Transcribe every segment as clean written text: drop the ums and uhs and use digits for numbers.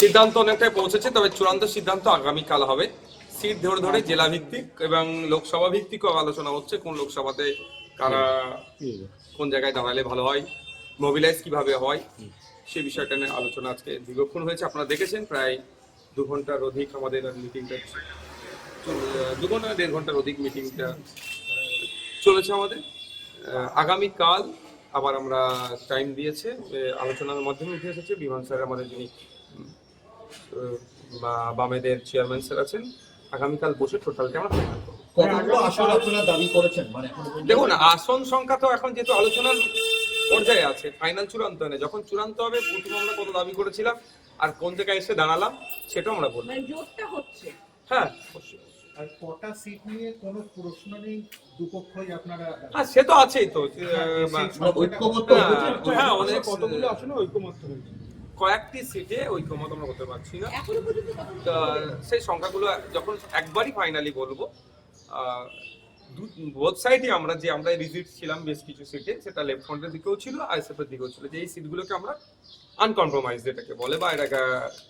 সিদ্ধান্ত অনেকটাই পৌঁছেছে, তবে চূড়ান্ত সিদ্ধান্ত আগামীকাল হবে। সিট ধরে ধরে জেলা ভিত্তিক এবং লোকসভা ভিত্তিকও আলোচনা হচ্ছে, কোন লোকসভাতে কারা কোন জায়গায় দাঁড়ালে ভালো হয়, মোবিলাইজ কিভাবে হয়, সেই বিষয়টা নিয়ে আলোচনা আজকে দীর্ঘক্ষণ হয়েছে। আপনারা দেখেছেন প্রায় 2 ঘন্টার অধিক আমাদের মিটিংটা, 2 ঘন্টা 1.5 ঘন্টার অধিক মিটিংটা চলেছে আমাদের। আগামীকাল আবার আমরা টাইম দিয়েছে, আলোচনার মাধ্যমে উঠে এসেছে বিমান স্যার আমাদের যিনি বামেদের চেয়ারম্যান স্যার আছেন, আগামীকাল বসে টোটালটা আমরা ফাইনাল করব। কতগুলো আসন আপনারা দাবি করেছেন? মানে দেখুন, আসন সংখ্যা তো এখন যেহেতু আলোচনার পর্যায়ে আছে, ফাইনাল চূড়ান্ত হয় না। যখন চূড়ান্ত হবে প্রথম আমরা কত দাবি করেছিলাম আর কোন জায়গায় এসে দাঁড়ালাম সেটাও আমরা বলবো। জোরটা হচ্ছে হ্যাঁ, আর কটা সিট নিয়ে কোনো প্রশ্ন নেই, দুপক্ষই আপনারা হ্যাঁ সে তো আছেই তো। ঐক্যমত্য হ্যাঁ, অনেক কতগুলো আসনে ঐক্যমত্য হয়েছে? কয়েকটি সিটে ঐক্যমত আমরা করতে পারছি না। এখনো পর্যন্ত কতগুলো? সেই সংখ্যাগুলো যখন একবারই ফাইনালি বলবো, বোথ সাইডে আমরা রিজিট ছিলাম বেশ কিছু সিটে, সেটা লেফট ফ্রন্টের দিকেও ছিল আইএসএফ এর দিকেও ছিল, যে এই সিটগুলোকে আমরা আনকম্প্রোমাইজ যেটাকে বলে বা এটাকে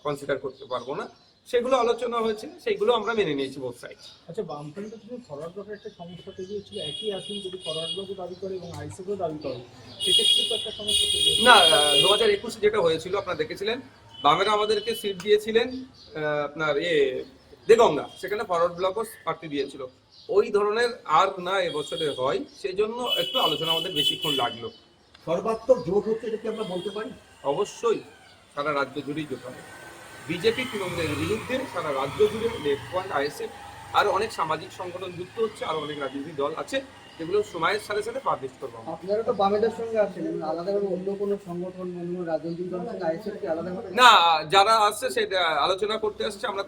কনসিডার করতে পারবো না, সেগুলো আলোচনা হয়েছে, সেইগুলো আমরা মেনে নিয়েছি বোথ সাইড। আচ্ছা, বামফ্রন্টের জন্য ফরওয়ার্ড ব্লকের একটা সমস্যা তৈরি হচ্ছিল, একই আসন যদি ফরওয়ার্ড ব্লকও দাবি করে এবং আইএসএফও দাবি করে, সেক্ষেত্রে তো একটা সমস্যা তৈরি হচ্ছে। না, 2021 যেটা হয়েছিল আপনারা দেখেছিলেন, বামেরা আমাদেরকে সিট দিয়েছিলেন আপনার দেগঙ্গা, সেখানে ফরওয়ার্ড ব্লকও প্রার্থী দিয়েছিল। ওই ধরনের আর না এবছরে হয়, সেই জন্য একটু আলোচনা আমাদের বেশিক্ষণ লাগলো। সর্বাত্মক জোট হচ্ছে, এটা কি আমরা বলতে পারি? অবশ্যই সারা রাজ্য জুড়েই জোট হবে। বিজেপি তৃণমূলের বিরুদ্ধে সারা রাজ্য জুড়ে লেফট ফ্রন্ট, আইএসএফ আরো অনেক সামাজিক সংগঠন যুক্ত হচ্ছে, আরো অনেক রাজনৈতিক দল আছে, যেগুলো সময়ের সাথে সাথে পাবলিশ করবো। আপনারা তো বামেদের সঙ্গে আছেন, আলাদাভাবে অন্য কোনো সংগঠন, অন্য রাজনৈতিক দলের সঙ্গে আইএসএফ কি আলাদাভাবে? না, যারা আসছে সেটা আলোচনা করতে আসছে, আমরা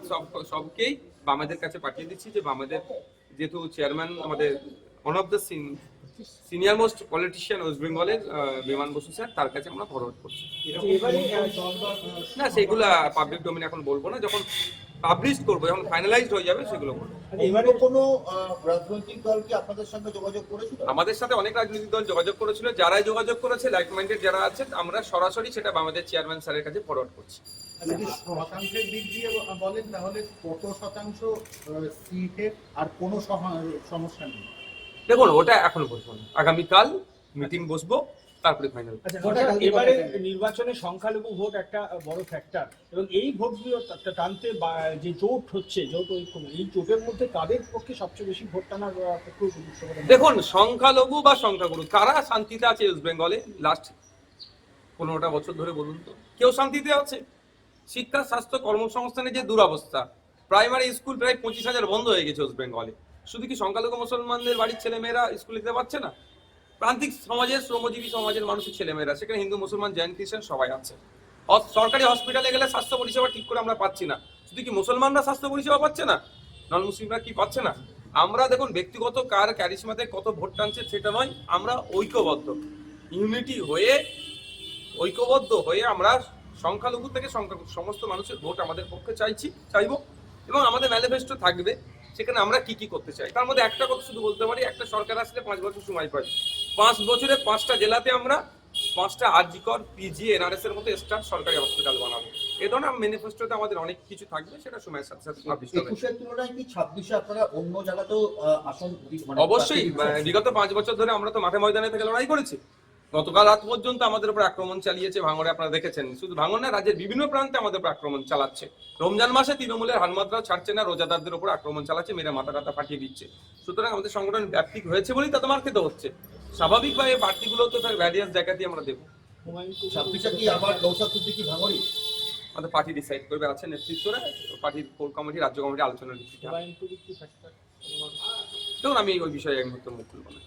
সবকেই বামেদের কাছে পাঠিয়ে দিচ্ছি, যে বামেদের যেহেতু চেয়ারম্যান আমাদের one of the senior most politician West বেঙ্গলের বিমান বসু স্যার, তার কাছে আমরা ফরওয়ার্ড করছি। না, সেগুলো পাবলিক ডোমেন এখন বলবো না, যখন পাবলিশ করবো, যখন ফাইনালাইজড হয়ে যাবে সেগুলো বলবো। এবারে কোনো রাজনৈতিক দল কি আপনাদের সঙ্গে যোগাযোগ করেছিল? আমাদের সাথে অনেক রাজনৈতিক দল যোগাযোগ করেছিল, যারাই যোগাযোগ করেছে লাইক মাইন্ডেড যারা আছে, আমরা সরাসরি সেটা আমাদের চেয়ারম্যান স্যারের কাছে ফরওয়ার্ড করছি। যদি শতাংশের দিক দিয়ে বলেন তাহলে কত শতাংশ সিটের আর কোনো সমস্যা নেই? দেখুন, ওটা এখনো বলবো না, আগামীকাল মিটিং বসবো, তারপরে ফাইনাল। এবারে নির্বাচনে সংখ্যালঘু ভোট একটা বড় ফ্যাক্টর, এবং এই ভোটগুলো টানতে যে জোট হচ্ছে, জোট ঐক্য, এই জোটের মধ্যে কাদের পক্ষে সবচেয়ে বেশি ভোট টানার পক্ষে? দেখুন, সংখ্যালঘু বা সংখ্যাগুরু কারা শান্তিতে আছে ওয়েস্ট বেঙ্গলে লাস্ট 15টা বছর ধরে বলুন তো? কেউ শান্তিতে আছে? শিক্ষা, স্বাস্থ্য, কর্মসংস্থানের যে দুরবস্থা, প্রাইমারি স্কুল প্রায় 25,000 বন্ধ হয়ে গেছে ওয়েস্ট বেঙ্গলে। শুধু কি সংখ্যালঘু মুসলমানদের বাড়ির ছেলেমেয়েরা স্কুলে যেতে পারছে না? প্রান্তিক সমাজের, শ্রমজীবী সমাজের মানুষের ছেলেমেয়েরা, সেখানে হিন্দু, মুসলমান, জৈন, খ্রিস্টান সবাই আছে। সরকারি হসপিটালে গেলে স্বাস্থ্য পরিষেবা ঠিক করে আমরা পাচ্ছি না। শুধু কি মুসলমানরা স্বাস্থ্য পরিষেবা পাচ্ছে না, নন মুসলিমরা কি পাচ্ছে না? আমরা দেখুন, ব্যক্তিগত কার ক্যারিশমাতে কত ভোট টানছে সেটা নয়, আমরা ঐক্যবদ্ধ, ইউনিটি হয়ে, ঐক্যবদ্ধ হয়ে আমরা সংখ্যালঘু থেকে সমস্ত মানুষের ভোট আমাদের পক্ষে চাইবো, এবং আমাদের ম্যানিফেস্টো থাকবে সেখানে আমরা কি কি করতে চাই। তার মধ্যে একটা কথা শুধু বলতে পারি, একটা সরকার আসলে 5 বছর সময় পাই, 5 বছরে 5টা জেলাতে আমরা 5টা আরজিকর, পিজি, এনআরএস এর মতো স্টার সরকারি হসপিটাল বানাবো। এই ধরনের ম্যানিফেস্টোতে আমাদের অনেক কিছু থাকবে, সেটা সময়ের সাথে সাথে পাবলিশ হবে। 21-এর তুলনায় কি 26-এ আপনারা অন্য জায়গাতেও আসন অবশ্যই, বিগত 5 বছর ধরে আমরা তো মাঠে ময়দানে থেকে লড়াই করেছি। গতকাল রাত পর্যন্ত আমাদের উপর আক্রমণ চালিয়েছে ভাঙড়ে, আপনারা দেখেছেন। শুধু ভাঙড় না, রাজ্যের বিভিন্ন প্রান্তে আমাদের উপর আক্রমণ চালাচ্ছে। রমজান মাসে তৃণমূলের হানমাত্রাও ছাড়ছে না, রোজাদারদের উপর আক্রমণ চালাচ্ছে, মেরে মাথা টাথা ফাটিয়ে দিচ্ছে। সুতরাং আমাদের সংগঠন ব্যাপক হয়েছে বলেই তাতে মার খেতে হচ্ছে। স্বাভাবিকভাবে প্রার্থীগুলো তো তার ভ্যারিয়াস জায়গাতেই আমরা দেবো। 26-এ কি আবার নৌসাদ সিদ্দিকী ভাঙড়ি? আমাদের পার্টি ডিসাইড করবে, আছে নেতৃত্বরা, পার্টির কোর কমিটি, রাজ্য কমিটি আলোচনার ভিত্তিতে। দেখুন, আমি ওই বিষয়ে এই মুহূর্তে মুখ খুলব না।